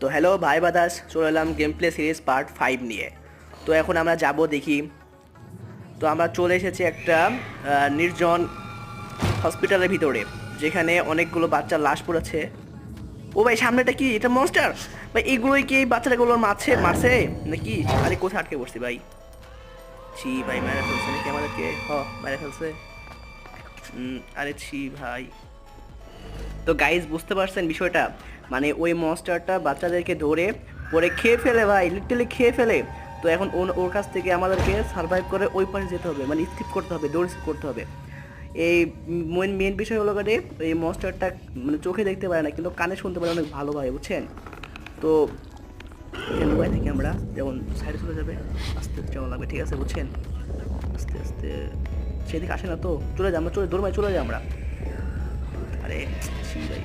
তো হ্যালো ভাই বাদাস, চলে এলাম গেম প্লে সিরিজ পার্ট 5 নিয়ে। তো এখন আমরা যাব দেখি। তো আমরা চলে এসেছি একটা নির্জন হসপিটালের ভিতরে, যেখানে অনেকগুলো বাচ্চার লাশ পড়েছে। ও ভাই, সামনেটা কি? এটা মনস্টার ভাই? এগুলোই কি এই বাচ্চাগুলোর মারছে নাকি? আরে কোথায় আটকে পড়ছি ভাই? ছি ভাই, মেরে ফেলছে নাকি আমাদেরকে? মেরে ফেলছে। আরে ছি ভাই। তো গাইজ, বুঝতে পারছেন বিষয়টা? মানে ওই মনস্টারটা বাচ্চাদেরকে ধরে পরে খেয়ে ফেলে ভাই, লিটারালি খেয়ে ফেলে। তো এখন ওর কাছ থেকে আমাদেরকে সার্ভাইভ করে ওই পাশে যেতে হবে, মানে স্কিপ করতে হবে, দৌড় স্কিপ করতে হবে। এই মেন বিষয় হলো গিয়ে এই মনস্টারটা মানে চোখে দেখতে পারে না, কিন্তু কানে শুনতে পারে অনেক ভালোভাবে, বুঝছেন? তো এখানে লুকাই থাকি আমরা, যেমন সাইডে চলে যাবে আস্তে আস্তে যাওয়া লাগবে, ঠিক আছে বুঝছেন? আস্তে আস্তে সেদিকে আসে না তো, চলে যাই আমরা, চলে দৌড় মারি, চলে যাই আমরা। আরে ছি ভাই।